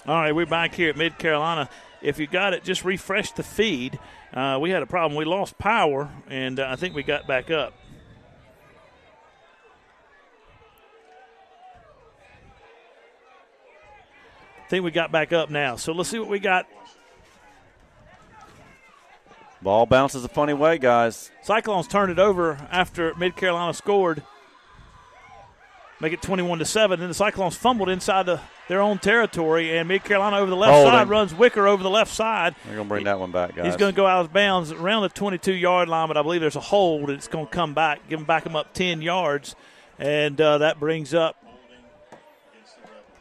All right, we're back here at Mid-Carolina. If you got it, just refresh the feed. We had a problem. We lost power, and I think we got back up. I think we got back up now. So let's see what we got. Ball bounces a funny way, guys. Cyclones turned it over after Mid-Carolina scored. Make it 21-7. Then the Cyclones fumbled inside their own territory, and Mid-Carolina over the left side runs Wicker over the left side. They're going to bring that one back, guys. He's going to go out of bounds around the 22-yard line, but I believe there's a hold, and it's going to come back, back him up 10 yards, and that brings up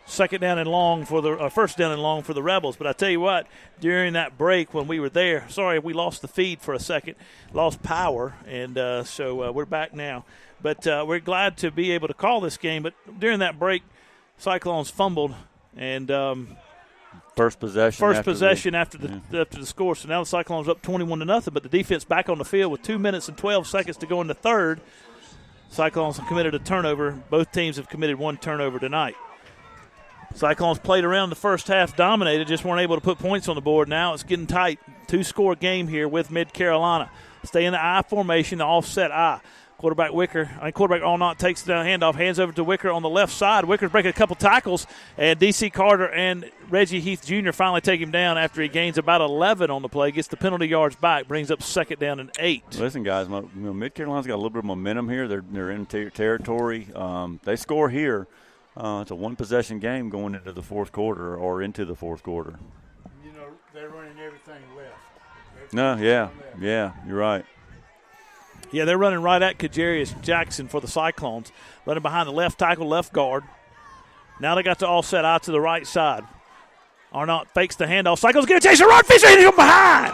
first down and long for the Rebels. But I tell you what, during that break when we were there, we lost the feed for a second, lost power, and so we're back now. But we're glad to be able to call this game. But during that break, Cyclones fumbled, and first possession after the score. So now the Cyclones up 21-0. But the defense back on the field with 2 minutes and 12 seconds to go in the third. Cyclones have committed a turnover. Both teams have committed one turnover tonight. Cyclones played around the first half, dominated, just weren't able to put points on the board. Now it's getting tight. 2-score game here with Mid-Carolina. Stay in the I formation, the offset I. Quarterback Allnott takes the handoff, hands over to Wicker on the left side. Wicker's breaking a couple tackles, and D.C. Carter and Reggie Heath Jr. finally take him down after he gains about 11 on the play, gets the penalty yards back, brings up 2nd down and 8. Listen, guys, Mid-Carolina's got a little bit of momentum here. They're in territory. They score here. It's a one-possession game going into the fourth quarter. They're running everything left. Yeah, you're right. Yeah, they're running right at Kajarius Jackson for the Cyclones, running behind the left tackle, left guard. Now they got the offset out to the right side. Allnott fakes the handoff. Cyclones get a chase. Rod Fisher hitting him behind.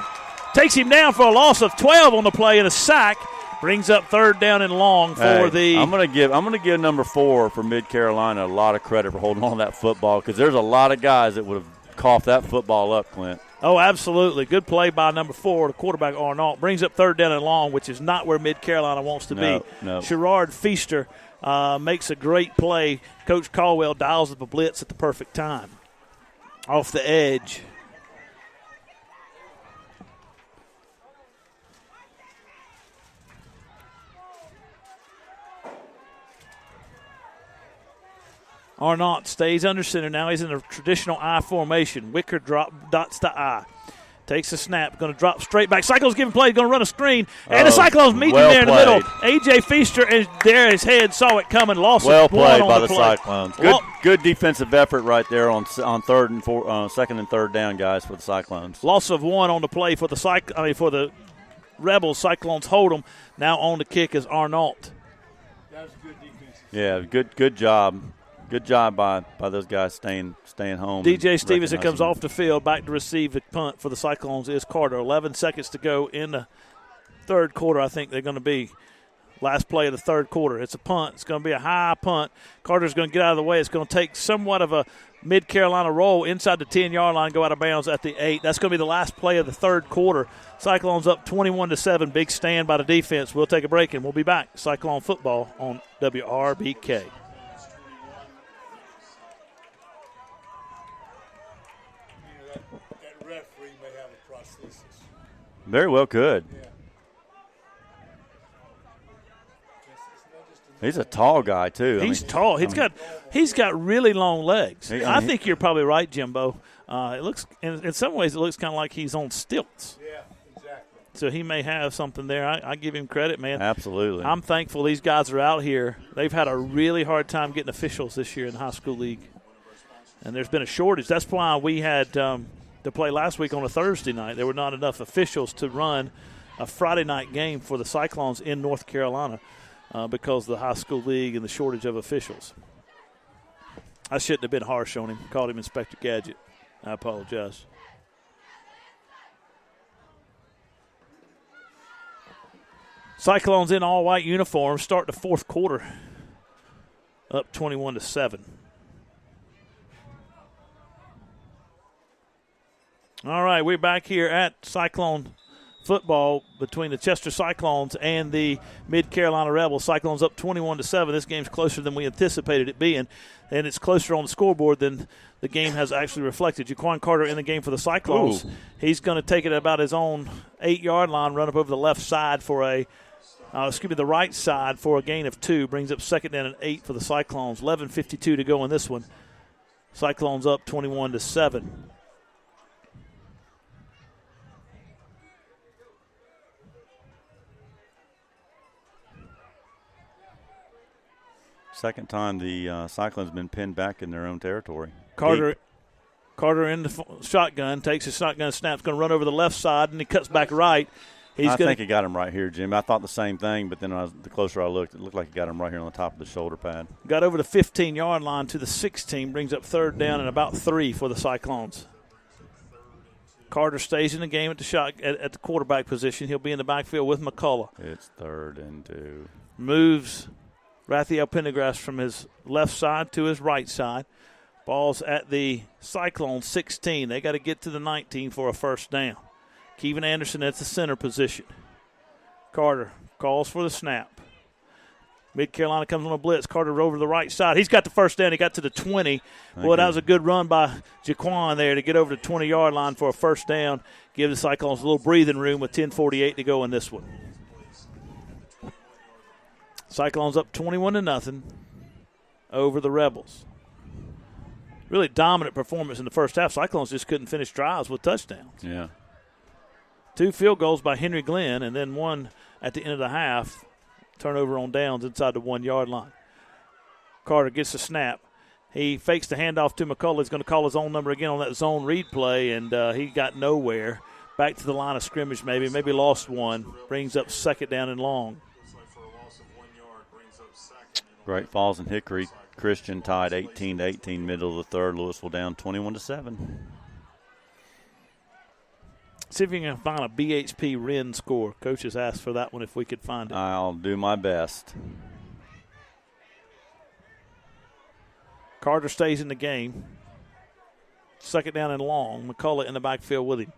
Takes him down for a loss of 12 on the play and a sack. Brings up 3rd down and long for the. I'm gonna give number 4 for Mid-Carolina a lot of credit for holding on to that football, because there's a lot of guys that would have coughed that football up, Clint. Oh, absolutely. Good play by number 4, the quarterback Allnott. Brings up 3rd down and long, which is not where Mid-Carolina wants to be. No. Sherrod Feaster makes a great play. Coach Caldwell dials up a blitz at the perfect time. Off the edge. Allnott stays under center. Now he's in a traditional I formation. Wicker dots the I. Takes a snap. Going to drop straight back. Cyclones giving play. Going to run a screen. And the Cyclones meet him there in the middle. A.J. Feaster and Darius Head saw it coming. Lost well played on by the the Cyclones. Good defensive effort right there on 2nd and 3rd down, guys, for the Cyclones. Loss of 1 on the play for the Rebels. Cyclones hold them. Now on the kick is Allnott. That was a good defense. Yeah, good job. Good job by those guys staying home. DJ Stevenson comes off the field, back to receive the punt for the Cyclones is Carter. 11 seconds to go in the third quarter, I think they're going to be. Last play of the third quarter. It's a punt. It's going to be a high punt. Carter's going to get out of the way. It's going to take somewhat of a Mid-Carolina roll inside the 10-yard line, go out of bounds at the 8. That's going to be the last play of the third quarter. Cyclones up 21-7. Big stand by the defense. We'll take a break, and we'll be back. Cyclone football on WRBK. Very well could. Yeah. He's a tall guy too. He's tall. He's got really long legs. I think you're probably right, Jimbo. It looks in some ways it looks kind of like he's on stilts. Yeah, exactly. So he may have something there. I give him credit, man. Absolutely. I'm thankful these guys are out here. They've had a really hard time getting officials this year in the high school league, and there's been a shortage. That's why we had to play last week on a Thursday night. There were not enough officials to run a Friday night game for the Cyclones in North Carolina because of the high school league and the shortage of officials. I shouldn't have been harsh on him. Called him Inspector Gadget. I apologize. Cyclones in all-white uniforms start the fourth quarter up 21-7. All right, we're back here at Cyclone football between the Chester Cyclones and the Mid-Carolina Rebels. Cyclones up 21-7. This game's closer than we anticipated it being, and it's closer on the scoreboard than the game has actually reflected. Jaquan Carter in the game for the Cyclones. Ooh. He's going to take it at about his own 8-yard line, run up over the left side for the right side for a gain of 2. Brings up second down and 8 for the Cyclones. 11:52 to go in this one. Cyclones up 21-7. Second time the Cyclones have been pinned back in their own territory. Carter in the shotgun, takes his shotgun snap, going to run over the left side, and he cuts back right. I think he got him right here, Jim. I thought the same thing, but then the closer I looked, it looked like he got him right here on the top of the shoulder pad. Got over the 15-yard line to the 16, brings up third down and about 3 for the Cyclones. Carter stays in the game at the quarterback position. He'll be in the backfield with McCullough. It's 3rd and 2. Moves Raphael Pendergrass from his left side to his right side. Ball's at the Cyclone 16. They got to get to the 19 for a first down. Kevin Anderson at the center position. Carter calls for the snap. Mid-Carolina comes on a blitz. Carter over the right side. He's got the first down. He got to the 20. Boy, that was a good run by Jaquan there to get over the 20-yard line for a first down. Give the Cyclones a little breathing room with 10:48 to go in this one. Cyclones up 21-0 over the Rebels. Really dominant performance in the first half. Cyclones just couldn't finish drives with touchdowns. Yeah. 2 field goals by Henry Glenn, and then one at the end of the half. Turnover on downs inside the 1-yard line. Carter gets the snap. He fakes the handoff to McCullough. He's going to call his own number again on that zone read play, and he got nowhere. Back to the line of scrimmage maybe lost one. Brings up second down and long. Great Falls and Hickory Christian tied 18-18, middle of the third. Louisville down 21-7. See if you can find a BHP Wren score. Coach has asked for that one if we could find it. I'll do my best. Carter stays in the game. Second down and long. McCullough in the backfield with him.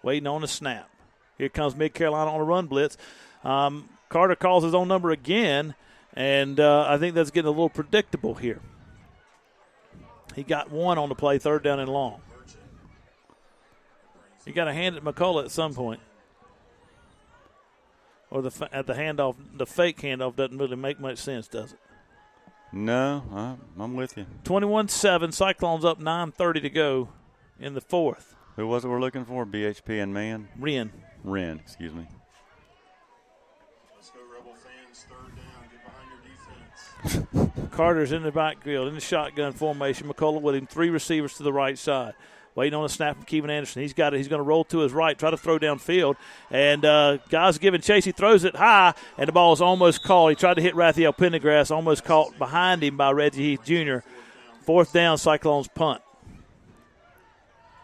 Waiting on the snap. Here comes Mid-Carolina on a run blitz. Carter calls his own number again, and I think that's getting a little predictable here. He got one on the play, third down and long. You got to hand it to McCullough at some point. Or at the handoff, the fake handoff doesn't really make much sense, does it? No, I'm with you. 21-7, Cyclones up 9:30 to go in the fourth. Who was it we're looking for? BHP and man? Wren, excuse me. Let's go, Rebel fans. Third down. Get behind your defense. Carter's in the backfield, in the shotgun formation. McCullough with him, 3 receivers to the right side. Waiting on a snap from Kevin Anderson. He's got it. He's going to roll to his right, try to throw downfield. And guys giving chase. He throws it high, and the ball is almost caught. He tried to hit Raphael Pendergrass, almost caught behind him by Reggie Heath Jr. Fourth down, Cyclones punt.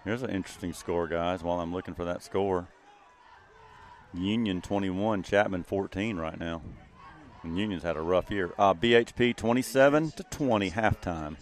Here's an interesting score, guys, while I'm looking for that score. Union 21, Chapman 14 right now. And Union's had a rough year. BHP 27-20 halftime.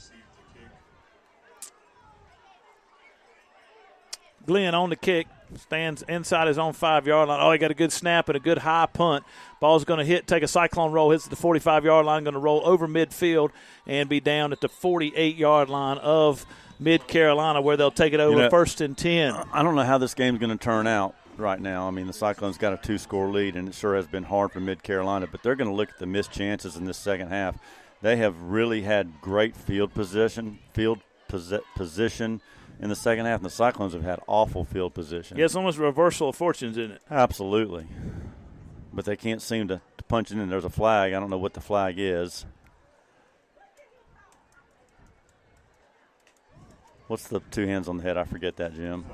Glenn on the kick, stands inside his own 5-yard line. Oh, he got a good snap and a good high punt. Ball's going to take a cyclone roll, hits at the 45-yard line, going to roll over midfield and be down at the 48-yard line of Mid-Carolina where they'll take it over first and 10. I don't know how this game's going to turn out right now. I mean, the Cyclones got a 2-score lead, and it sure has been hard for Mid-Carolina, but they're going to look at the missed chances in this second half. They have really had great field position in the second half, and the Cyclones have had awful field position. Yeah, it's almost a reversal of fortunes, isn't it? Absolutely. But they can't seem to punch it in. There's a flag. I don't know what the flag is. What's the 2 hands on the head? I forget that, Jim.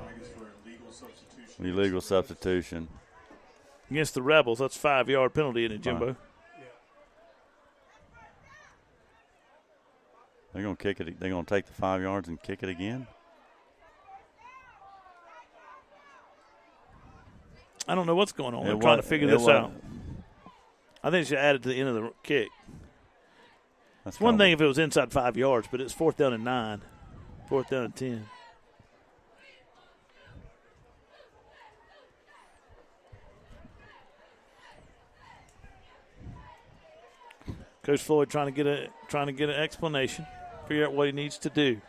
Illegal substitution. Against the Rebels, that's 5-yard penalty, isn't it, Jimbo? Right. They're going to kick it. They're going to take the 5 yards and kick it again? I don't know what's going on. I'm trying to figure this out. I think they should add it to the end of the kick. It's one thing if it was inside 5 yards, but it's 4th down and 9. 4th down and 10. Coach Floyd trying to get an explanation, figure out what he needs to do.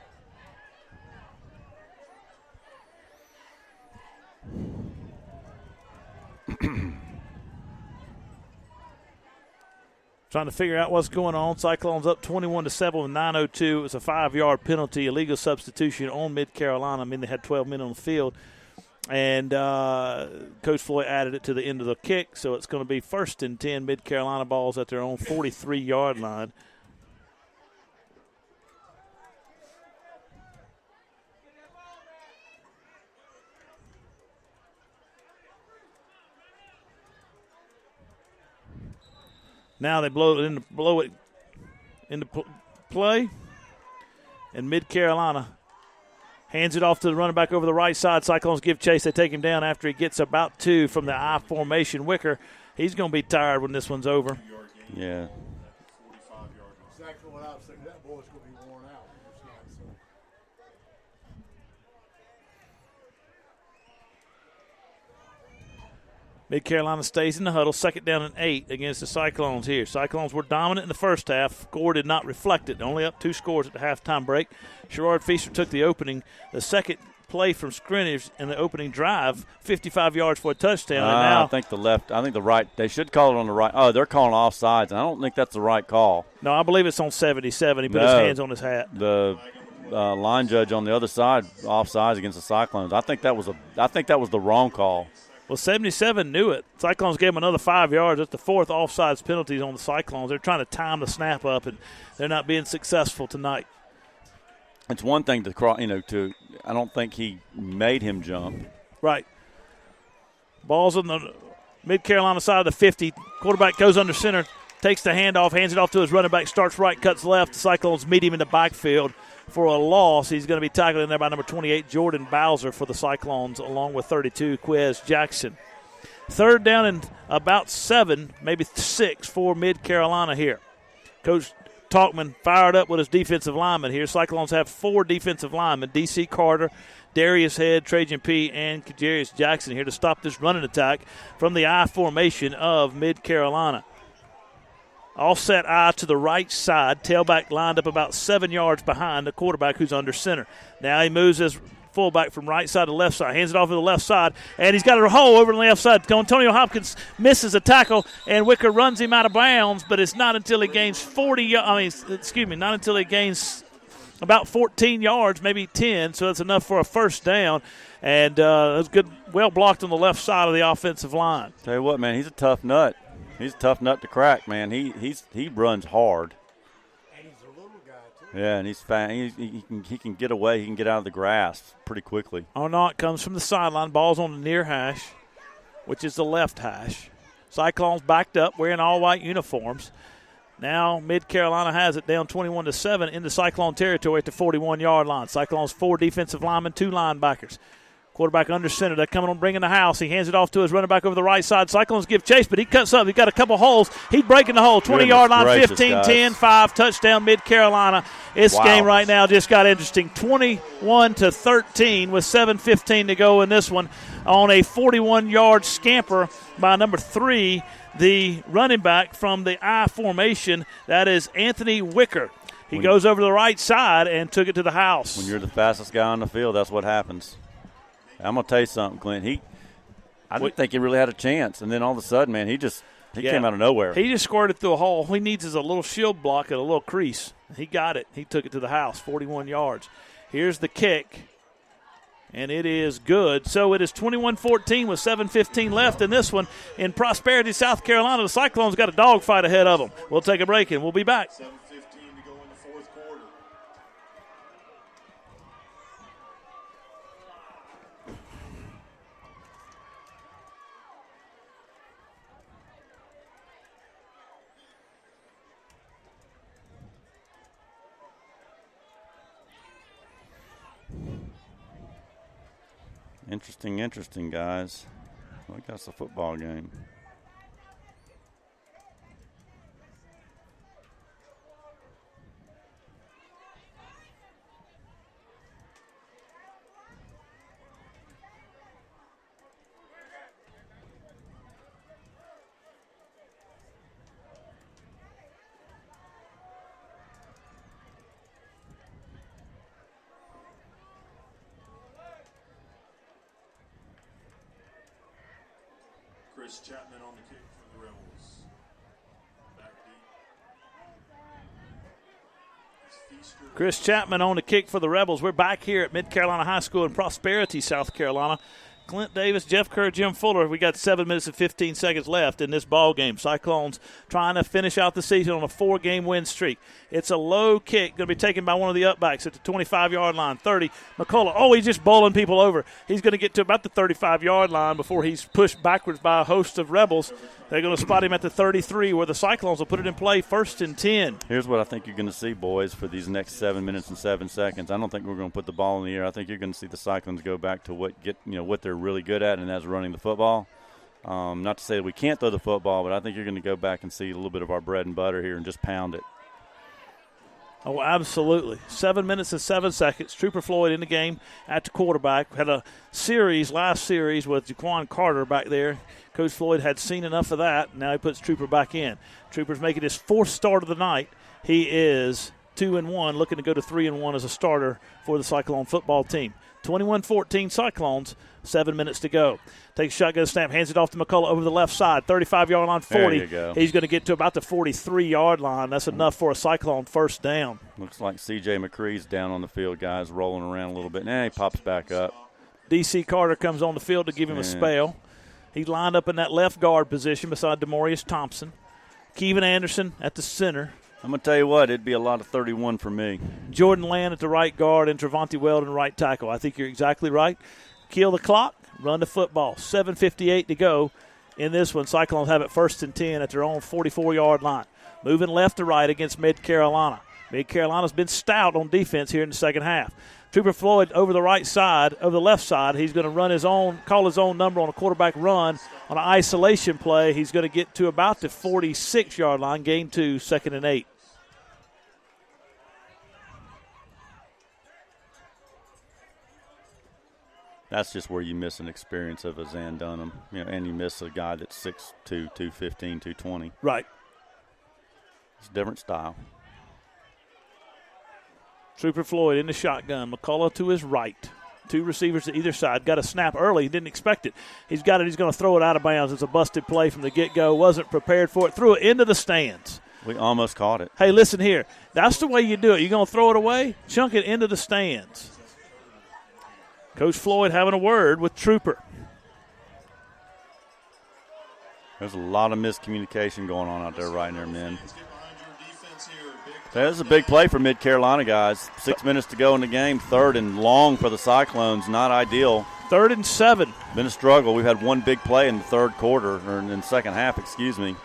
Trying to figure out what's going on. Cyclones up 21-7 with 9:02. It was a 5-yard penalty, illegal substitution on Mid-Carolina. I mean, they had 12 men on the field. And Coach Floyd added it to the end of the kick, so it's going to be 1st and 10. Mid-Carolina balls at their own 43-yard line. Now they blow it into play, and Mid-Carolina hands it off to the running back over the right side. Cyclones give chase. They take him down after he gets about 2 from the I formation. Wicker, he's going to be tired when this one's over. Yeah. Exactly what I was thinking. That boy's going to be worn out. Mid-Carolina stays in the huddle, 2nd down and 8 against the Cyclones here. Cyclones were dominant in the first half. Score did not reflect it. Only up 2 scores at the halftime break. Sherrod Feaster took the opening. The second play from scrimmage in the opening drive, 55 yards for a touchdown. And now, I think the right. They should call it on the right. Oh, they're calling offsides, and I don't think that's the right call. No, I believe it's on 77. He put his hands on his hat. The line judge on the other side offsides against the Cyclones. I think that was the wrong call. Well, 77 knew it. Cyclones gave him another 5 yards. That's the 4th offsides penalties on the Cyclones. They're trying to time the snap up, and they're not being successful tonight. It's one thing to I don't think he made him jump. Right. Ball's on the Mid-Carolina side of the 50. Quarterback goes under center, takes the handoff, hands it off to his running back, starts right, cuts left. The Cyclones meet him in the backfield for a loss. He's going to be tackled in there by number 28, Jordan Bowser for the Cyclones, along with 32, Quez Jackson. 3rd down and about 7, maybe 6 for Mid-Carolina here. Coach Talkman fired up with his defensive linemen here. Cyclones have 4 defensive linemen, D.C. Carter, Darius Head, Trajan P., and Kajarius Jackson here to stop this running attack from the I formation of Mid-Carolina. Offset I to the right side. Tailback lined up about 7 yards behind the quarterback who's under center. Now he moves his fullback from right side to left side. Hands it off to the left side, and he's got a hole over the left side. Antonio Hopkins misses a tackle, and Wicker runs him out of bounds, but it's not until he gains not until he gains about 14 yards, maybe 10, so that's enough for a 1st down. And it was good, well blocked on the left side of the offensive line. Tell you what, man, he's a tough nut. He's a tough nut to crack, man. He runs hard. And he's a little guy, too. Yeah, and he's fast. He can get away. He can get out of the grass pretty quickly. Oh, no, it comes from the sideline. Ball's on the near hash, which is the left hash. Cyclones backed up, wearing all white uniforms. Now Mid-Carolina has it down 21-7 into Cyclone territory at the 41-yard line. Cyclones 4 defensive linemen, 2 linebackers. Quarterback under center. They're coming on bringing the house. He hands it off to his running back over the right side. Cyclones give chase, but he cuts up. He's got a couple holes. He's breaking the hole. 20-yard line, 15-10, 5, touchdown Mid-Carolina. This game right now just got interesting. 21-13 with 7:15 to go in this one on a 41-yard scamper by number 3, the running back from the I formation. That is Anthony Wicker. He goes over to the right side and took it to the house. When you're the fastest guy on the field, that's what happens. I'm going to tell you something, Clint. I didn't think he really had a chance, and then all of a sudden, man, he came out of nowhere. He just squirted through a hole. All he needs is a little shield block and a little crease. He got it. He took it to the house, 41 yards. Here's the kick, and it is good. So it is 21-14 with 7:15 left in this one. In Prosperity, South Carolina, the Cyclones got a dogfight ahead of them. We'll take a break, and we'll be back. 7:15 to go in the 4th quarter. Interesting, guys. I think that's a football game. Chris Chapman on the kick for the Rebels. Back deep. It's Feaster. Chris Chapman on the kick for the Rebels. We're back here at Mid Carolina High School in Prosperity, South Carolina. Clint Davis, Jeff Kerr, Jim Fuller. We got 7 minutes and 15 seconds left in this ball game. Cyclones trying to finish out the season on a 4-game win streak. It's a low kick, going to be taken by one of the upbacks at the 25-yard line. 30. McCullough, he's just bowling people over. He's going to get to about the 35-yard line before he's pushed backwards by a host of Rebels. They're going to spot him at the 33 where the Cyclones will put it in play, 1st and 10. Here's what I think you're going to see, boys, for these next 7 minutes and 7 seconds. I don't think we're going to put the ball in the air. I think you're going to see the Cyclones go back to what they're really good at, and that's running the football. Not to say that we can't throw the football, but I think you're going to go back and see a little bit of our bread and butter here and just pound it. Oh, absolutely. 7 minutes and 7 seconds. Trooper Floyd in the game at the quarterback. Had a last series with Jaquan Carter back there. Coach Floyd had seen enough of that. Now he puts Trooper back in. Trooper's making his 4th start of the night. He is 2-1, looking to go to 3-1 as a starter for the Cyclone football team. 21-14 Cyclones, 7 minutes to go. Takes a shotgun snap, hands it off to McCullough over the left side, 35-yard line, 40. There you go. He's going to get to about the 43-yard line. That's enough for a Cyclone first down. Looks like C.J. McCree's down on the field, guys, rolling around a little bit. Now he pops back up. D.C. Carter comes on the field to give him a spell. He lined up in that left guard position beside Demorius Thompson. Kevin Anderson at the center. I'm going to tell you what, it'd be a lot of 31 for me. Jordan Land at the right guard and Travonte Weldon right tackle. I think you're exactly right. Kill the clock, run the football. 7:58 to go in this one. Cyclones have it 1st and 10 at their own 44-yard line. Moving left to right against Mid Carolina. Mid Carolina's been stout on defense here in the second half. Trooper Floyd over the left side. He's going to call his own number on a quarterback run on an isolation play. He's going to get to about the 46-yard line, gain 2, 2nd and 8. That's just where you miss an experience of a Zan Dunham, and you miss a guy that's 6'2", 215, 220. Right. It's a different style. Trooper Floyd in the shotgun. McCullough to his right. 2 receivers to either side. Got a snap early. He didn't expect it. He's got it. He's going to throw it out of bounds. It's a busted play from the get-go. Wasn't prepared for it. Threw it into the stands. We almost caught it. Hey, listen here. That's the way you do it. You're going to throw it away? Chunk it into the stands. Coach Floyd having a word with Trooper. There's a lot of miscommunication going on out there right now, men. That is a big play for Mid Carolina, guys. 6 minutes to go in the game. 3rd and long for the Cyclones. Not ideal. 3rd and 7. Been a struggle. We've had one big play in the third quarter, or in the second half, excuse me.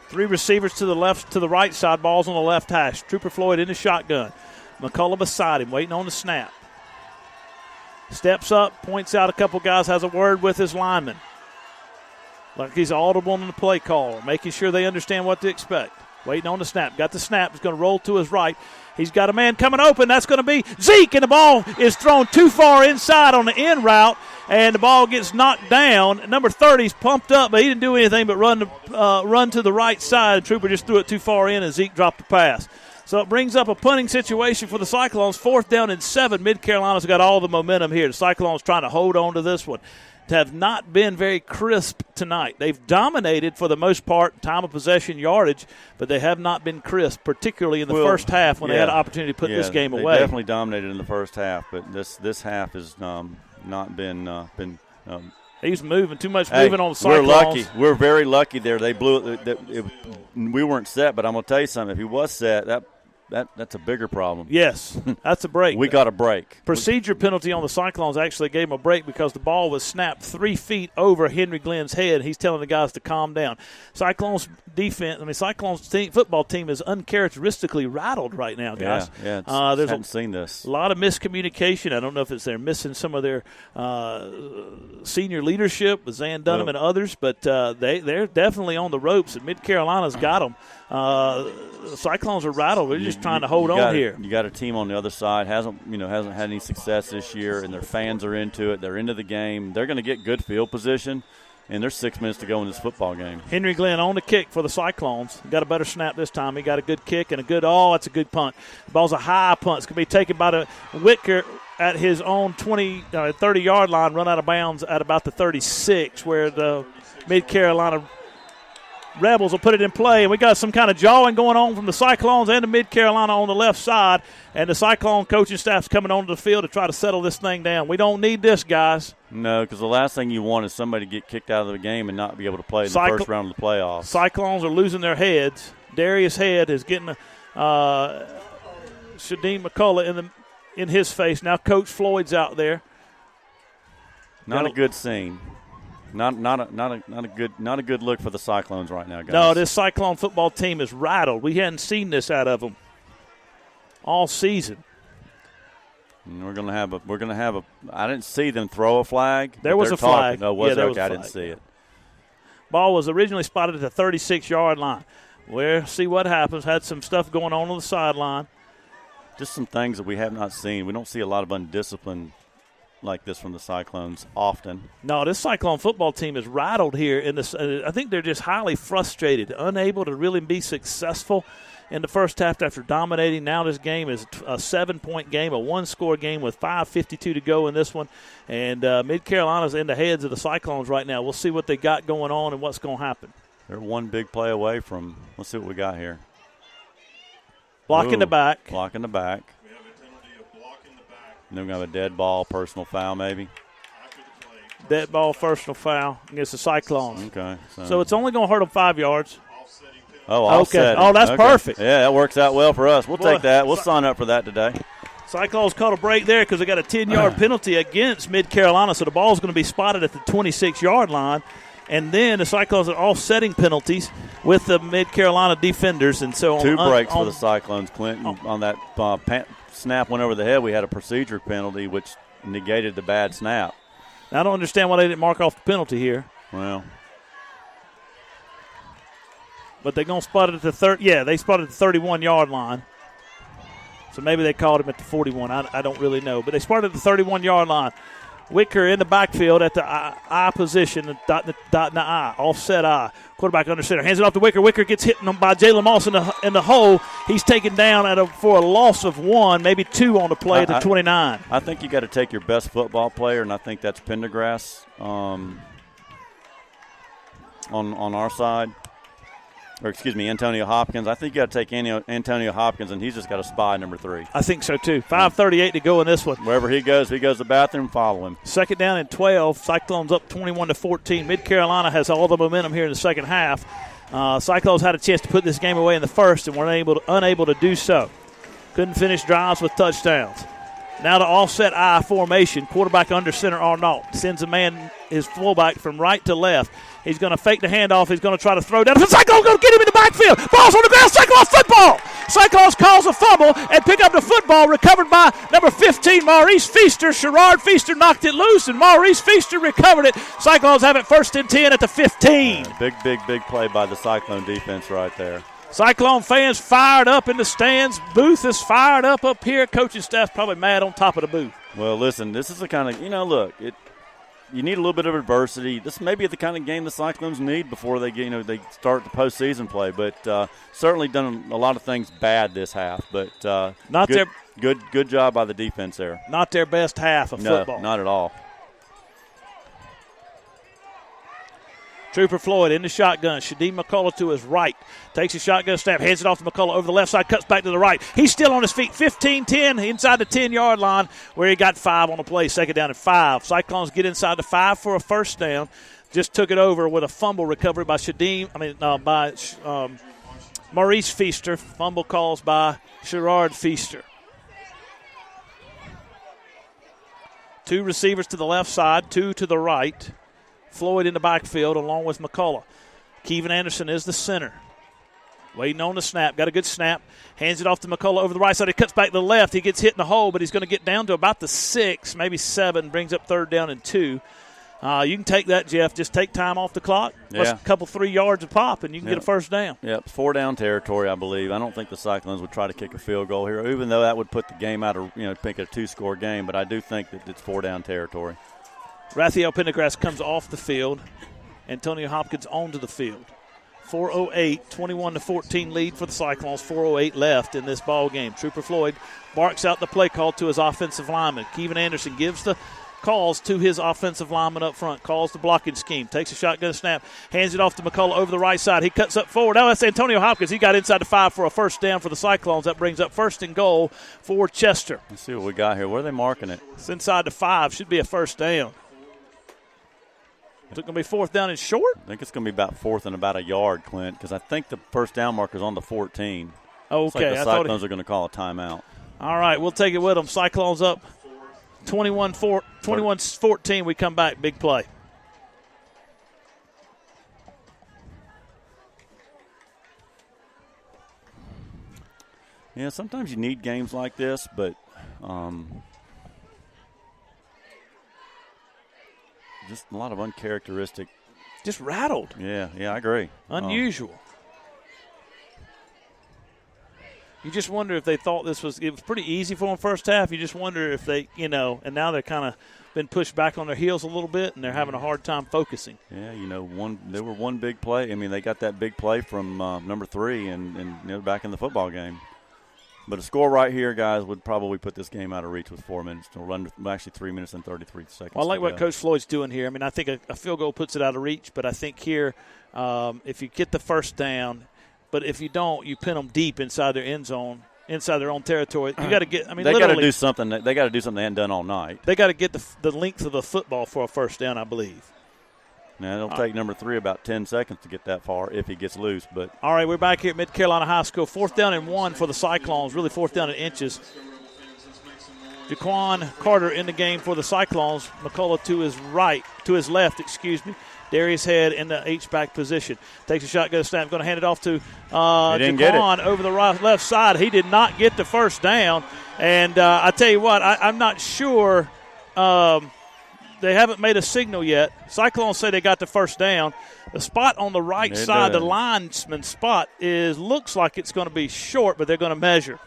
3 receivers to the right side. Ball's on the left hash. Trooper Floyd in the shotgun. McCullough beside him, waiting on the snap. Steps up, points out a couple guys, has a word with his lineman. Like he's audible on the play call, making sure they understand what to expect. Waiting on the snap. Got the snap. He's going to roll to his right. He's got a man coming open. That's going to be Zeke, and the ball is thrown too far inside on the end route, and the ball gets knocked down. Number 30's pumped up, but he didn't do anything but run to the right side. Trooper just threw it too far in, and Zeke dropped the pass. So it brings up a punting situation for the Cyclones. 4th down and 7. Mid Carolina's got all the momentum here. The Cyclones trying to hold on to this one. Have not been very crisp tonight. They've dominated for the most part, time of possession, yardage, but they have not been crisp, particularly in the first half when they had an opportunity to put this game away. They definitely dominated in the first half, but this half has not been. He's moving too much. Moving on the Cyclones. We're lucky. We're very lucky there. They blew it. We weren't set, but I'm going to tell you something. If he was set, that's a bigger problem. Yes, that's a break. We got a break. Procedure penalty on the Cyclones actually gave him a break because the ball was snapped 3 feet over Henry Glenn's head. He's telling the guys to calm down. Cyclones football team is uncharacteristically rattled right now, guys. Yeah, haven't seen this. A lot of miscommunication. I don't know if it's they're missing some of their senior leadership with Zan Dunham and others, but they're definitely on the ropes, and Mid Carolina's got them. The Cyclones are rattled. We're just trying to hold on here. You got a team on the other side hasn't had any success this year, and their fans are into it. They're into the game. They're going to get good field position, and there's 6 minutes to go in this football game. Henry Glenn on the kick for the Cyclones. Got a better snap this time. He got a good kick and a good, that's a good punt. The ball's a high punt. It's going to be taken by the Whitaker at his own 30-yard line, run out of bounds at about the 36, where the Mid-Carolina Rebels will put it in play. And we got some kind of jawing going on from the Cyclones and the Mid-Carolina on the left side. And the Cyclone coaching staff's coming onto the field to try to settle this thing down. We don't need this, guys. No, because the last thing you want is somebody to get kicked out of the game and not be able to play in the first round of the playoffs. Cyclones are losing their heads. Darius Head is getting Shadeem McCullough in his face. Now Coach Floyd's out there. Not a good scene. Not a good look for the Cyclones right now, guys. No, this Cyclone football team is rattled. We hadn't seen this out of them all season. And we're gonna have a. I didn't see them throw a flag. There was a flag. No, was yeah, there? Was okay, I didn't see it. Ball was originally spotted at the 36-yard line. We'll see what happens. Had some stuff going on the sideline. Just some things that we have not seen. We don't see a lot of undiscipline like this from the Cyclones often. No, this Cyclone football team is rattled here. I think they're just highly frustrated, unable to really be successful in the first half after dominating. Now this game is a 7-point game, a one-score game with 5:52 to go in this one. And Mid-Carolina's in the heads of the Cyclones right now. We'll see what they got going on and what's going to happen. They're one big play away from – let's see what we got here. Blocking the back. Blocking the back. We have a penalty of blocking the back. And then we're going to have a dead ball, personal foul maybe. After the play. Dead ball, personal foul against the Cyclones. Okay. So it's only going to hurt them 5 yards. Offsetting penalty. Oh, offsetting. Okay. Oh, that's perfect. Yeah, that works out well for us. We'll take that. We'll sign up for that today. Cyclones caught a break there because they got a 10-yard penalty against Mid-Carolina, so the ball's going to be spotted at the 26-yard line. And then the Cyclones are offsetting penalties with the Mid-Carolina defenders. And so two breaks for the Cyclones, Clinton. On that snap went over the head, we had a procedure penalty, which negated the bad snap. Now, I don't understand why they didn't mark off the penalty here. Well. But they're going to spot it at the they spotted the 31-yard line. So maybe they called him at the 41. I don't really know. But they spotted the 31-yard line. Wicker in the backfield at the I position, dot in the I, offset I. Quarterback under center. Hands it off to Wicker. Wicker gets hit by Jalen Moss in the hole. He's taken down for a loss of 1, maybe 2 on the play at the 29. I think you got to take your best football player, and I think that's Pendergrass on our side. Or, excuse me, Antonio Hopkins. I think you got to take Antonio Hopkins, and he's just got a spy number 3. I think so, too. 5:38 to go in this one. Wherever he goes to the bathroom, follow him. Second down and 12. Cyclones up 21-14. Mid-Carolina has all the momentum here in the second half. Cyclones had a chance to put this game away in the first and were unable to do so. Couldn't finish drives with touchdowns. Now to offset I formation. Quarterback under center Arnault sends his fullback from right to left. He's going to fake the handoff. He's going to try to throw down. The Cyclones going to get him in the backfield. Ball's on the ground. Cyclones football. Cyclones calls a fumble and pick up the football. Recovered by number 15, Maurice Feaster. Sherrard Feaster knocked it loose, and Maurice Feaster recovered it. Cyclones have it 1st and 10 at the 15. Big play by the Cyclone defense right there. Cyclone fans fired up in the stands. Booth is fired up here. Coaching staff's probably mad on top of the booth. Well, listen, this is the kind of, look, you need a little bit of adversity. This may be the kind of game the Cyclones need before they start the postseason play. But certainly done a lot of things bad this half. But good job by the defense there. Not their best half of football. No, not at all. Trooper Floyd in the shotgun. Shadeem McCullough to his right. Takes a shotgun snap. Hands it off to McCullough over the left side. Cuts back to the right. He's still on his feet. 15-10 inside the 10-yard line where he got 5 on the play. Second down and 5. Cyclones get inside the 5 for a first down. Just took it over with a fumble recovery by Maurice Feaster. Fumble calls by Sherrard Feaster. 2 receivers to the left side, 2 to the right. Floyd in the backfield along with McCullough. Kevin Anderson is the center. Waiting on the snap. Got a good snap. Hands it off to McCullough over the right side. He cuts back to the left. He gets hit in the hole, but he's going to get down to about the 6, maybe 7. Brings up 3rd down and 2. You can take that, Jeff. Just take time off the clock. Yeah. A couple 3 yards of pop, and you can get a first down. Yep, 4-down territory, I believe. I don't think the Cyclones would try to kick a field goal here, even though that would put the game out of, pick a 2-score game. But I do think that it's 4-down territory. Raphael Pendergrass comes off the field, Antonio Hopkins onto the field. 4:08, 21-14 lead for the Cyclones. 4:08 left in this ball game. Trooper Floyd barks out the play call to his offensive lineman. Kevin Anderson gives the calls to his offensive lineman up front, calls the blocking scheme, takes a shotgun snap, hands it off to McCullough over the right side. He cuts up forward. Now that's Antonio Hopkins. He got inside the 5 for a first down for the Cyclones. That brings up 1st and goal for Chester. Let's see what we got here. Where are they marking it? It's inside the 5. Should be a first down. Is it going to be 4th down and short? I think it's going to be about 4th and about a yard, Clint, because I think the first down marker is on the 14. Okay. It's like the Cyclones are going to call a timeout. All right, we'll take it with them. Cyclones up 21-14. We come back. Big play. Yeah, sometimes you need games like this, but just a lot of uncharacteristic. Just rattled. Yeah, I agree. Unusual. You just wonder if they thought it was pretty easy for them first half. You just wonder if they, and now they're kind of been pushed back on their heels a little bit, and they're having a hard time focusing. Yeah, there were one big play. I mean, they got that big play from number 3 and back in the football game. But a score right here, guys, would probably put this game out of reach with 4 minutes. Actually 3 minutes and 33 seconds. Well, I like what Coach Floyd's doing here. I mean, I think a field goal puts it out of reach, but I think here if you get the first down, but if you don't, you pin them deep inside their end zone, inside their own territory. You got to get. I mean, they got to do something. They got to do something they hadn't done all night. They got to get the length of the football for a first down, I believe. Now it'll take number 3 about 10 seconds to get that far if he gets loose. But all right, we're back here at Mid Carolina High School. 4th down and 1 for the Cyclones. Really 4th down in inches. Jaquan Carter in the game for the Cyclones. McCullough to his left. Darius Head in the H-back position. Takes a shotgun snap. Going to hand it off to Jaquan over the left side. He did not get the first down. And I tell you what, I'm not sure they haven't made a signal yet. Cyclones say they got the first down. The spot on the right side, the linesman spot, looks like it's going to be short, but they're going to measure.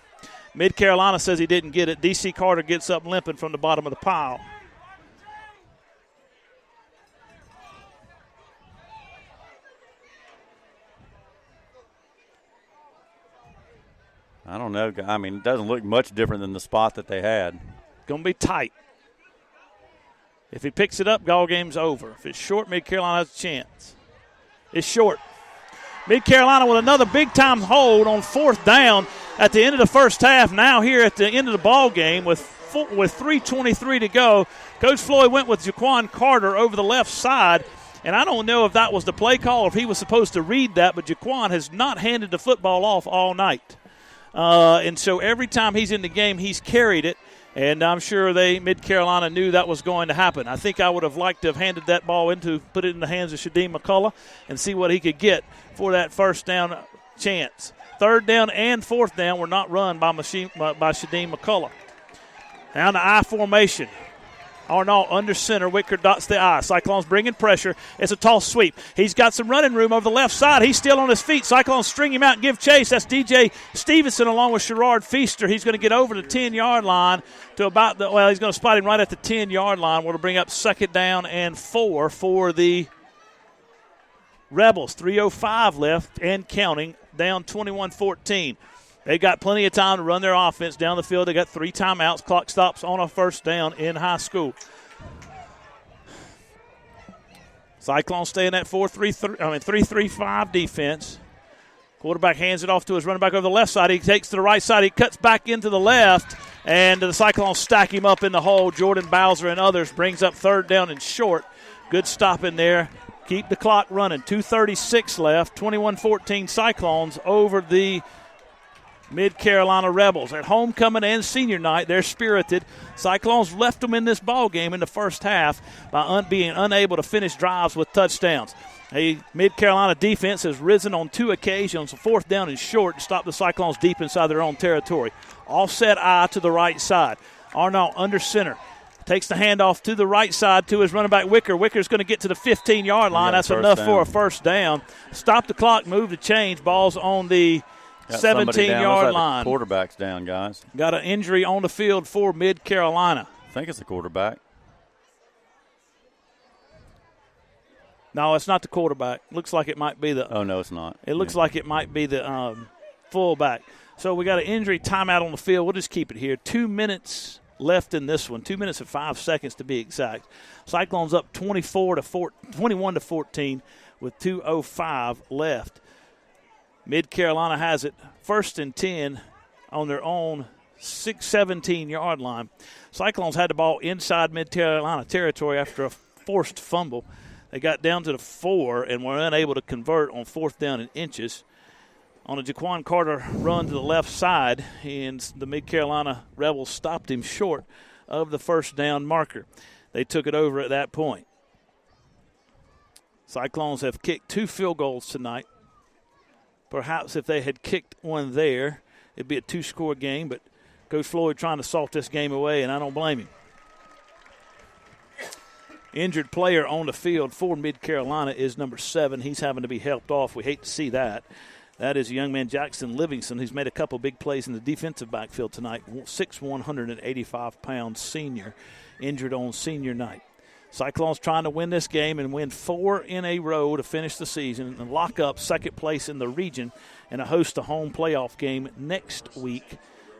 Mid Carolina says he didn't get it. D.C. Carter gets up limping from the bottom of the pile. I don't know. I mean, it doesn't look much different than the spot that they had. Going to be tight. If he picks it up, ball game's over. If it's short, Mid Carolina has a chance. It's short. Mid Carolina with another big-time hold on 4th down at the end of the first half. Now here at the end of the ball game with 3:23 to go, Coach Floyd went with Jaquan Carter over the left side. And I don't know if that was the play call or if he was supposed to read that, but Jaquan has not handed the football off all night. And so every time he's in the game, he's carried it. And I'm sure Mid Carolina knew that was going to happen. I think I would have liked to have handed that ball put it in the hands of Shadeem McCullough and see what he could get for that first down chance. 3rd down and 4th down were not run by Shadeem McCullough. Now the I formation. Arnault under center. Wicker dots the I. Cyclones bringing pressure. It's a toss sweep. He's got some running room over the left side. He's still on his feet. Cyclones string him out and give chase. That's DJ Stevenson along with Sherrard Feaster. He's going to get over the 10-yard line to about he's going to spot him right at the 10-yard line. We're going to bring up 2nd down and 4 for the Rebels. 3:05 left and counting, down 21-14. They got plenty of time to run their offense down the field. They got 3 timeouts. Clock stops on a first down in high school. Cyclones stay in that 3-3-5 defense. Quarterback hands it off to his running back over the left side. He takes to the right side. He cuts back into the left, and the Cyclones stack him up in the hole. Jordan Bowser and others brings up 3rd down and short. Good stop in there. Keep the clock running. 2:36 left. 21-14 Cyclones over the Mid Carolina Rebels. At homecoming and senior night, they're spirited. Cyclones left them in this ball game in the first half by being unable to finish drives with touchdowns. A Mid Carolina defense has risen on 2 occasions, 4th down and short, to stop the Cyclones deep inside their own territory. Offset I to the right side. Arnault under center. Takes the handoff to the right side to his running back, Wicker. Wicker's going to get to the 15-yard line. That's enough for a first down. Stop the clock, move the chains. Ball's on the 17-yard line. Quarterback's down, guys. Got an injury on the field for Mid Carolina. I think it's the quarterback. No, it's not the quarterback. Looks like it might be the. Oh, no, it's not. It looks like it might be the fullback. So we got an injury timeout on the field. We'll just keep it here. 2 minutes left in this one. 2 minutes and 5 seconds to be exact. Cyclones up 21 to 14 with 2:05 left. Mid Carolina has it 1st and 10 on their own 17-yard line. Cyclones had the ball inside Mid Carolina territory after a forced fumble. They got down to the 4 and were unable to convert on 4th down and inches. On a Jaquan Carter run to the left side, and the Mid Carolina Rebels stopped him short of the 1st down marker. They took it over at that point. Cyclones have kicked 2 field goals tonight. Perhaps if they had kicked one there, it'd be a 2-score game, but Coach Floyd trying to salt this game away, and I don't blame him. Injured player on the field for Mid Carolina is number 7. He's having to be helped off. We hate to see that. That is a young man, Jackson Livingston, who's made a couple big plays in the defensive backfield tonight. 6'1", 185-pound senior, injured on senior night. Cyclones trying to win this game and win 4 in a row to finish the season and lock up second place in the region and host a home playoff game next week,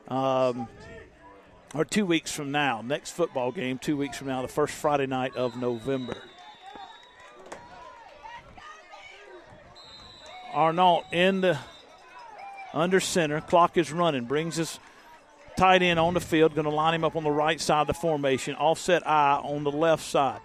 or 2 weeks from now. Next football game 2 weeks from now, the first Friday night of November. Arnault in the under center. Clock is running. Brings his tight end on the field. Going to line him up on the right side of the formation. Offset I on the left side.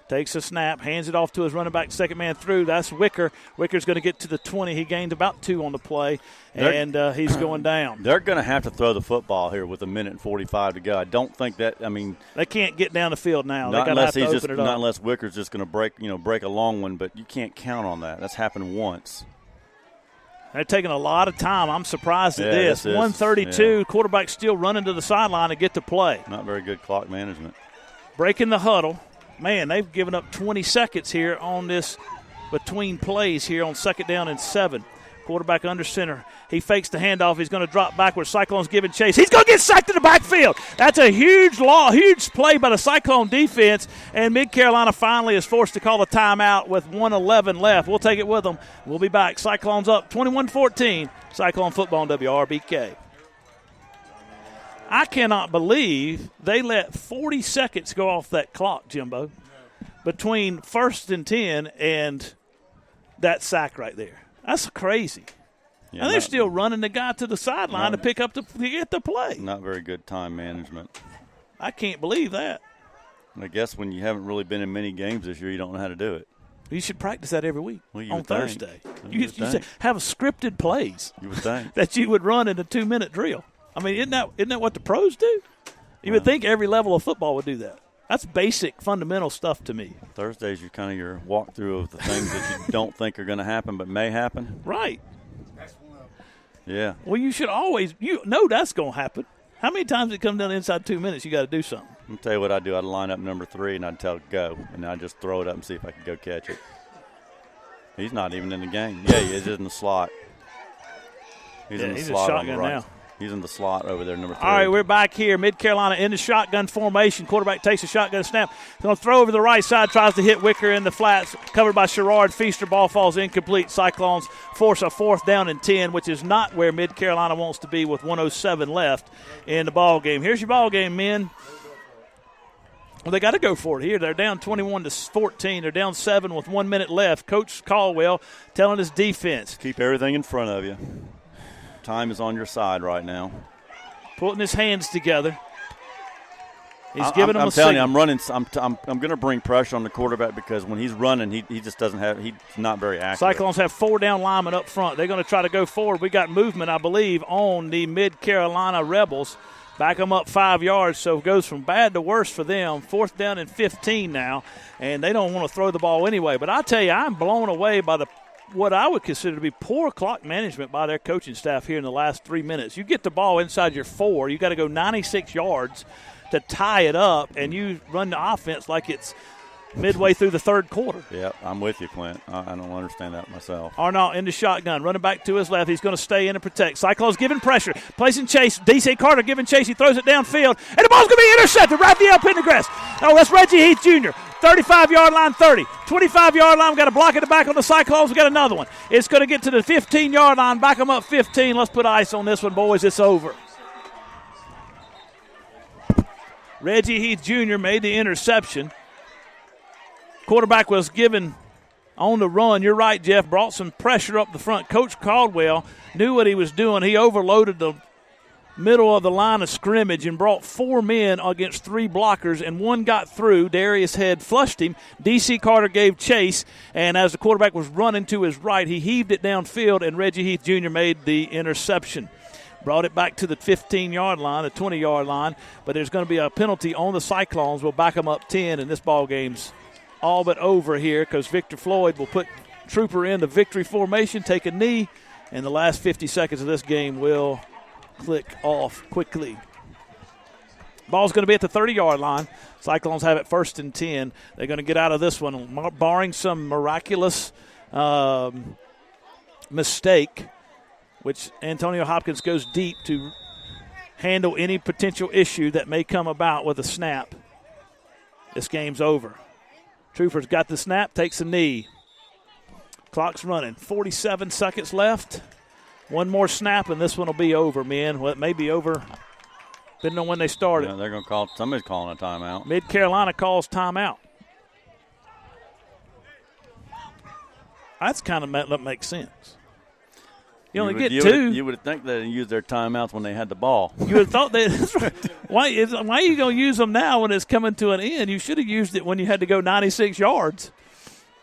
Takes a snap. Hands it off to his running back. Second man through. That's Wicker. Wicker's going to get to the 20. He gained about 2 on the play, and he's going down. They're going to have to throw the football here with 1:45 to go. I don't think that. I mean, they can't get down the field now. Not they unless have to open it up. Not unless Wicker's just going to break a long one. But you can't count on that. That's happened once. They're taking a lot of time. I'm surprised at this. 132, quarterback still running to the sideline to get to play. Not very good clock management. Breaking the huddle. Man, they've given up 20 seconds here on this between plays here on 2nd down and 7. Quarterback under center. He fakes the handoff. He's going to drop backwards. Cyclones giving chase. He's going to get sacked in the backfield. That's a huge play by the Cyclone defense, and Mid Carolina finally is forced to call a timeout with 1:11 left. We'll take it with them. We'll be back. Cyclones up 21-14. Cyclone football on WRBK. I cannot believe they let 40 seconds go off that clock, Jimbo, between 1st and 10 and that sack right there. That's crazy. Yeah, and they're still running the guy to the sideline to pick up to get the play. Not very good time management. I can't believe that. I guess when you haven't really been in many games this year, you don't know how to do it. You should practice that every week on Thursday. You should have scripted plays. You would think that you would run in a 2-minute drill. I mean, isn't that what the pros do? You would think every level of football would do that. That's basic, fundamental stuff to me. Thursdays, you're kind of your walkthrough of the things that you don't think are going to happen but may happen. Right. That's one of them. Yeah. Well, you should always – you know that's going to happen. How many times it comes down inside 2 minutes, you got to do something? I'll tell you what I'd do. I'd line up number 3, and I'd tell it go, and I'd just throw it up and see if I could go catch it. He's not even in the game. Yeah, he is in the slot. He's in the slot a shotgun on the right. now. He's in the slot over there, number 3. All right, we're back here. Mid Carolina in the shotgun formation. Quarterback takes a shotgun snap. He's going to throw over the right side, tries to hit Wicker in the flats. Covered by Sherrard. Feaster, ball falls incomplete. Cyclones force a 4th down and 10, which is not where Mid Carolina wants to be with 1:07 left in the ball game. Here's your ball game, men. Well, they got to go for it here. They're down 21-14. They're down 7 with 1 minute left. Coach Caldwell telling his defense, keep everything in front of you. Time is on your side right now. Putting his hands together. He's giving them a signal. I'm telling you, I'm running. I'm going to bring pressure on the quarterback because when he's running, he just doesn't have. He's not very accurate. Cyclones have 4 down linemen up front. They're going to try to go forward. We got movement, I believe, on the Mid Carolina Rebels. Back them up 5 yards, so it goes from bad to worse for them. 4th down and 15 now, and they don't want to throw the ball anyway. But I tell you, I'm blown away by what I would consider to be poor clock management by their coaching staff here in the last 3 minutes. You get the ball inside your 4, you got to go 96 yards to tie it up, and you run the offense like it's midway through the 3rd quarter. Yeah, I'm with you, Clint. I don't understand that myself. Arnault in the shotgun, running back to his left. He's going to stay in and protect. Cyclones giving pressure, placing chase. D.C. Carter giving chase. He throws it downfield, and the ball's going to be intercepted. Raphael Pendergrass. Oh, that's Reggie Heath Jr. 35-yard line, 30. 25-yard line, we've got to block it back on the Cyclones. We've got another one. It's going to get to the 15-yard line, back them up 15. Let's put ice on this one, boys. It's over. Reggie Heath Jr. made the interception. Quarterback was given on the run. You're right, Jeff. Brought some pressure up the front. Coach Caldwell knew what he was doing. He overloaded the middle of the line of scrimmage and brought 4 men against 3 blockers, and one got through. Darius Head flushed him. D.C. Carter gave chase, and as the quarterback was running to his right, he heaved it downfield, and Reggie Heath Jr. made the interception. Brought it back to the 15-yard line, the 20-yard line, but there's going to be a penalty on the Cyclones. We'll back them up 10, and this ball game's all but over here because Victor Floyd will put Trooper in the victory formation, take a knee, and the last 50 seconds of this game will click off quickly. Ball's going to be at the 30-yard line. Cyclones have it 1st and 10. They're going to get out of this one, barring some miraculous mistake, which Antonio Hopkins goes deep to handle any potential issue that may come about with a snap. This game's over. Trooper's got the snap, takes a knee. Clock's running. 47 seconds left. One more snap, and this one will be over, men. Well, it may be over. Didn't know when they started. Yeah, they're going to call. Somebody's calling a timeout. Mid-Carolina calls timeout. That's kind of that makes sense. You only get 2. You would think they'd use their timeouts when they had the ball. You would have thought that. Why are you going to use them now when it's coming to an end? You should have used it when you had to go 96 yards.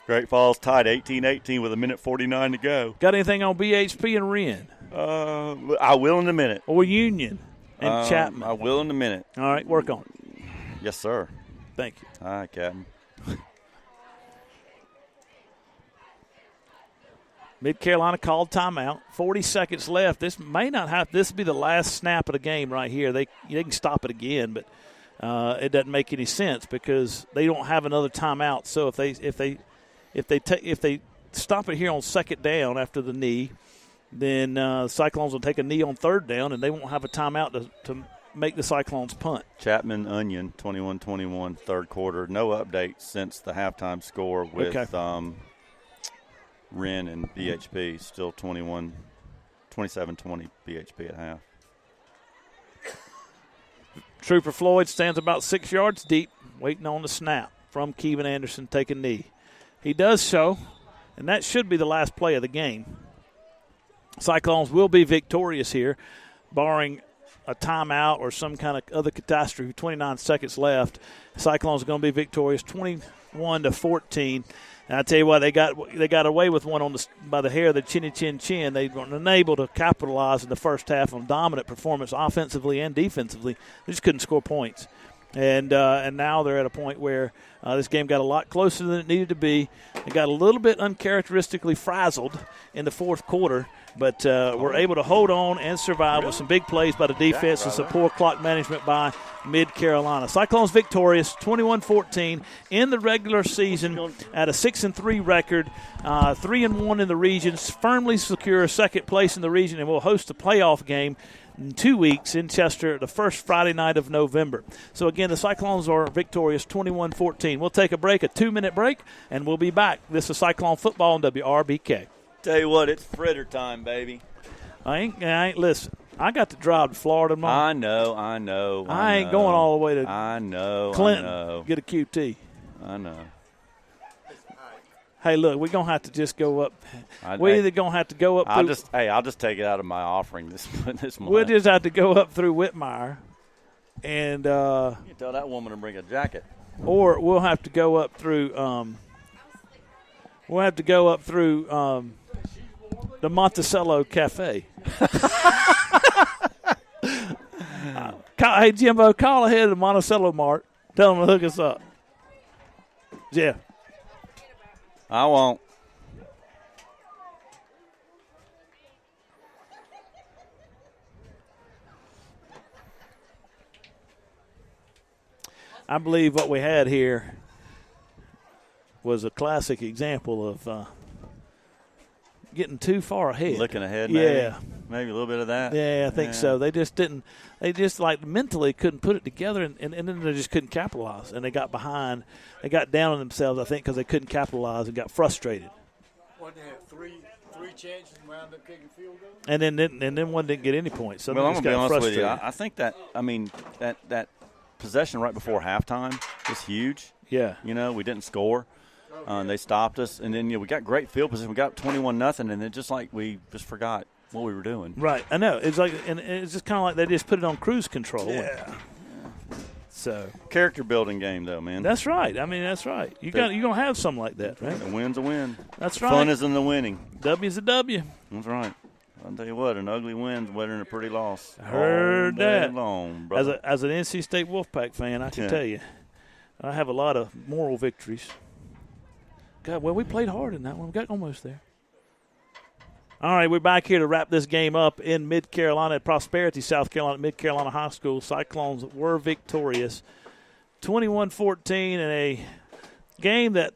Great Falls tied 18-18 with 1:49 to go. Got anything on BHP and Wren? I will in a minute. Or Union and Chapman? I will in a minute. All right, work on it. Yes, sir. Thank you. All right, Captain. Mid-Carolina called timeout. 40 seconds left. This may not have. This will be the last snap of the game right here. They can stop it again, but it doesn't make any sense because they don't have another timeout. So if they stop it here on 2nd down after the knee, then Cyclones will take a knee on 3rd down, and they won't have a timeout to make the Cyclones punt. Chapman Onion 21-21 3rd quarter. No update since the halftime score with. Okay. Wren and BHP still 27-20 BHP at half. Trooper Floyd stands about 6 yards deep, waiting on the snap from Kevin Anderson, take a knee. He does so, and that should be the last play of the game. Cyclones will be victorious here, barring a timeout or some kind of other catastrophe. 29 seconds left. Cyclones are going to be victorious 21-14. And I tell you what, they got away with one by the hair of the chin. They were unable to capitalize in the first half on dominant performance offensively and defensively. They just couldn't score points. And now they're at a point where this game got a lot closer than it needed to be. It got a little bit uncharacteristically frazzled in the 4th quarter, but were able to hold on and survive with some big plays by the defense and some poor clock management by Mid-Carolina. Cyclones victorious 21-14 in the regular season at a 6-3 record, 3-1 in the region, firmly secure 2nd place in the region, and will host a playoff game in 2 weeks in Chester the first Friday night of November. So, again, the Cyclones are victorious 21-14. We'll take a break, a 2-minute break, and we'll be back. This is Cyclone Football on WRBK. Tell you what, it's fritter time, baby. I ain't listen. I got to drive to Florida tomorrow. I know. I ain't going all the way to Clinton. Get a QT. I know. Hey, look, we're going to have to just go up. We're either going to have to go up I'll just take it out of my offering this month. We'll just have to go up through Whitmire. And you tell that woman to bring a jacket. Or we'll have to go up through the Monticello Cafe. Hey, Jimbo, call ahead of the Monticello Mart. Tell them to hook us up. Yeah. I won't. I believe what we had here was a classic example of getting too far ahead. Looking ahead, maybe. Yeah. maybe a little bit of that. Yeah, I think so. They just didn't. They just like mentally couldn't put it together, and then they just couldn't capitalize. And they got behind. They got down on themselves, I think, because they couldn't capitalize and got frustrated. What, they had three chances and wound up kicking field goal? And then one didn't get any points. So Well, I'm they going to just be got honest with frustrated. you. I think that possession right before halftime is huge. Yeah. You know, we didn't score. They stopped us. And then, we got great field position. We got 21-0, and it just like we just forgot what we were doing. Right. I know. It's like, and it's just kind of like they just put it on cruise control. Yeah. So Character building game, though, man. that's right. I mean, that's right. You're gonna have something like that, right? A win's a win. That's right. Fun is in the winning. W's a W. That's right. I'll tell you what, an ugly win's better than a pretty loss. I heard All day that. long, brother. As an NC State Wolfpack fan, I can tell you, I have a lot of moral victories. God, well, we played hard in that one. We got almost there. All right, we're back here to wrap this game up in Mid-Carolina at Prosperity, South Carolina, Mid-Carolina High School. Cyclones were victorious, 21-14 in a game that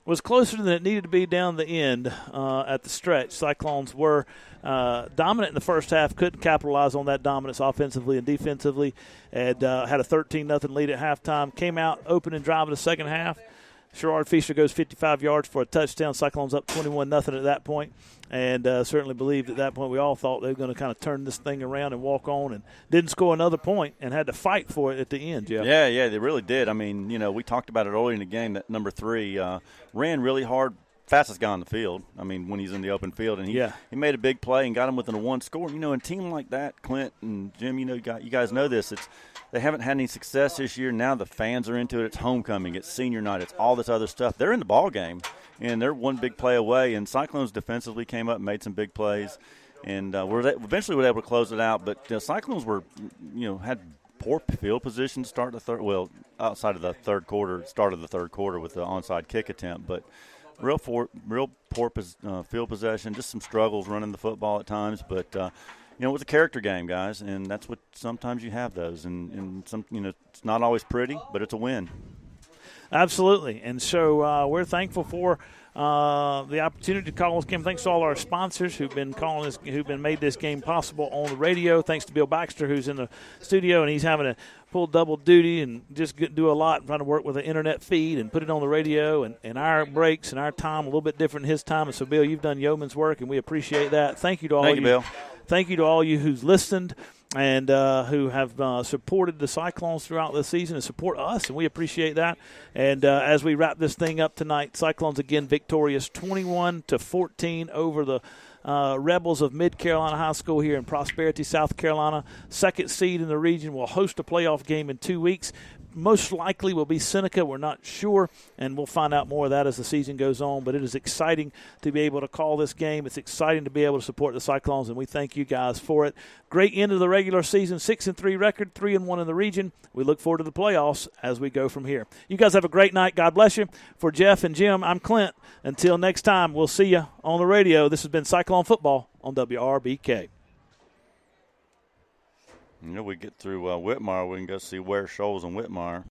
was closer than it needed to be down the end at the stretch. Cyclones were dominant in the first half, couldn't capitalize on that dominance offensively and defensively, and had a 13-0 lead at halftime. Came out opening drive of the second half. Sherrod Feaster goes 55 yards for a touchdown. Cyclones up 21-0 at that point, and certainly believed at that point we all thought they were going to kind of turn this thing around and walk on, and didn't score another point and had to fight for it at the end, Jeff. Yeah, they really did. I mean, we talked about it earlier in the game that number 3 ran really hard, fastest guy on the field. I mean, when he's in the open field, and he made a big play and got him within a one score. A team like that, Clint and Jim, you guys know this. They haven't had any success this year. Now the fans are into it. It's homecoming. It's senior night. It's all this other stuff. They're in the ball game, and they're one big play away. And Cyclones defensively came up and made some big plays, and eventually were able to close it out. But Cyclones were, had poor field position to start the third. Well, outside of the third quarter, start of the third quarter with the onside kick attempt, but real poor field possession. Just some struggles running the football at times, but. It was a character game, guys, and that's what sometimes you have those. And some, it's not always pretty, but it's a win. Absolutely. And so we're thankful for the opportunity to call this game. Thanks to all our sponsors who've been made this game possible on the radio. Thanks to Bill Baxter, who's in the studio, and he's having to pull double duty and just do a lot, trying to work with an internet feed and put it on the radio, and our breaks and our time a little bit different than his time. And so, Bill, you've done yeoman's work, and we appreciate that. Thank you to all Thank you, Bill. Thank you to all you who's listened and who have supported the Cyclones throughout the season and support us, and we appreciate that. And as we wrap this thing up tonight, Cyclones again victorious 21-14 over the Rebels of Mid-Carolina High School here in Prosperity, South Carolina. Second seed in the region will host a playoff game in 2 weeks. Most likely will be Seneca. We're not sure, and we'll find out more of that as the season goes on. But it is exciting to be able to call this game. It's exciting to be able to support the Cyclones, and we thank you guys for it. Great end of the regular season, 6-3 record, 3-1 in the region. We look forward to the playoffs as we go from here. You guys have a great night. God bless you. For Jeff and Jim, I'm Clint. Until next time, we'll see you on the radio. This has been Cyclone Football on WRBK. We get through Whitmire, we can go see Ware Shoals and Whitmire.